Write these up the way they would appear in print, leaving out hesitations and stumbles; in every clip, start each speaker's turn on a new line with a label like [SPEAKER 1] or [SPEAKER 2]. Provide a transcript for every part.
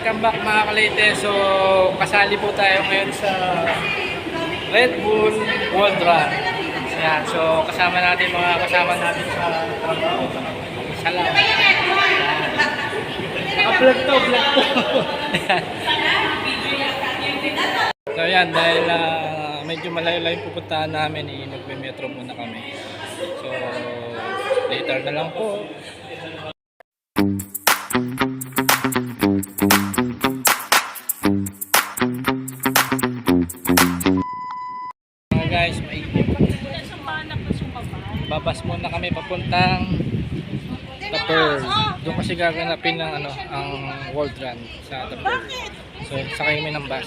[SPEAKER 1] welcome back mga kalite. So, kasali po tayo ngayon sa Red Bull World Run. Ayan, so kasama natin mga kasama natin sa trabaho. Salamat. Vlog to. So ayan, dahil medyo malayo-layo pupuntahan namin, nagme-metro muna kami. So, later na lang po. Guys, may babas muna kami papuntang The Pearl. Doon kasi gaganapin ng ang World Run sa The Pearl. So sakay kami ng bus.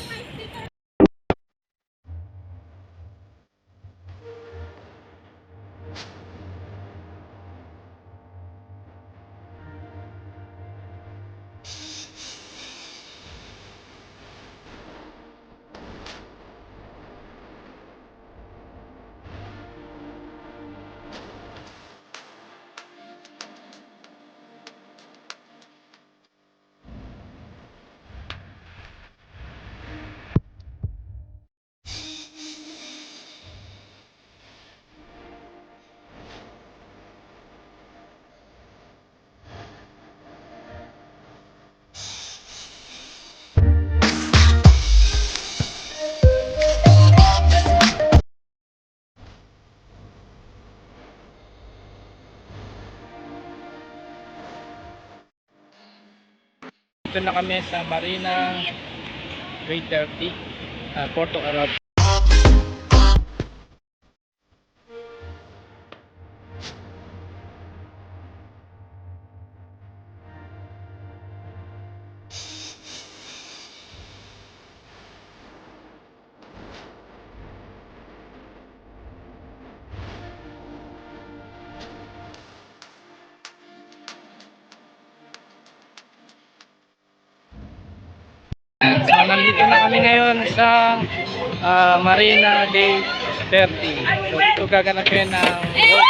[SPEAKER 1] Ito na kami sa Marina Bay 30, Porto Arab. So, nandito na kami ngayon sa Marina Bay 30. So, ito gaganapin ng World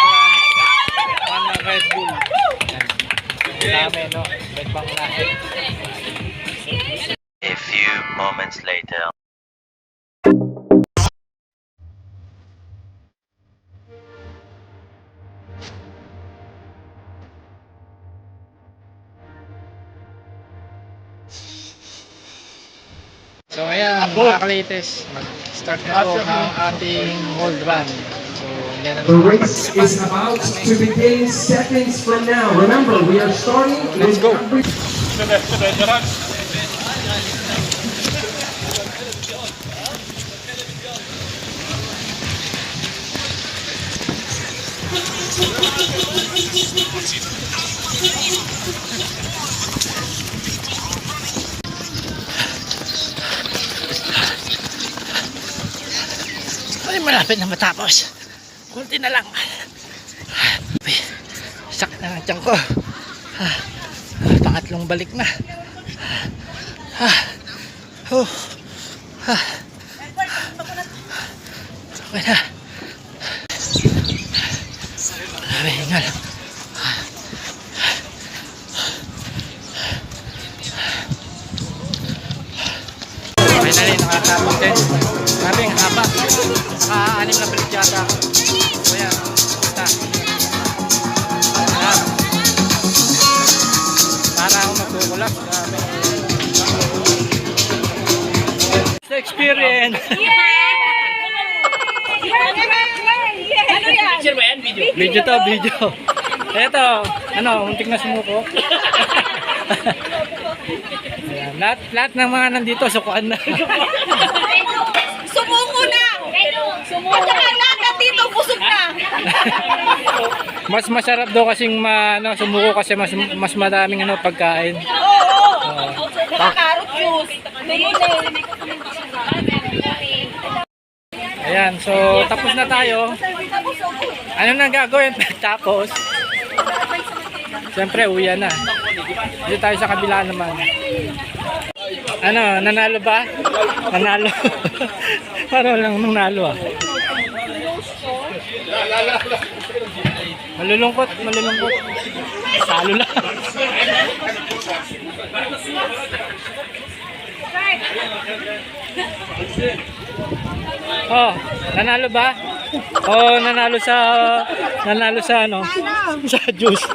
[SPEAKER 1] Run ng Red Bull. Dami, no? Red bang natin.
[SPEAKER 2] A few moments later.
[SPEAKER 1] So ayan mga kalites, mag-start na po ang ating World Run. So yan
[SPEAKER 3] The race is about to begin seconds from now. Remember, we are starting.
[SPEAKER 1] Let's go. Ay, malapit na matapos. Kunti na lang. Sakit na ng tiyan ko. Pangatlong balik na. Okay na. Grabe, hingal. Finally, nakatapos din. Grabe, ang haba. Naka-anim na balik yata. So yan, basta. Para ako magkukulak. Grabe. It's the experience.
[SPEAKER 4] Ano yan?
[SPEAKER 1] Video to, video. Eto, muntik na sumuko. Ayan, lahat ng mga nandito, sukuan na.
[SPEAKER 4] Sumuko na! Sumuko na! Lahat nandito, busog na!
[SPEAKER 1] Mas masarap daw kasing sumuko kasi mas madaming pagkain.
[SPEAKER 4] Oo! Carrot juice!
[SPEAKER 1] Ayan, so tapos na tayo. Ano na gagawin tapos? Siyempre, uwi na. Dito tayo sa kabila naman. Nanalo ba? Nanalo. Para lang nanalo ah. Malulungkot, malulungkot. Talo lang. Oh, nanalo ba? Oh, nanalo sa ano? Sa juice.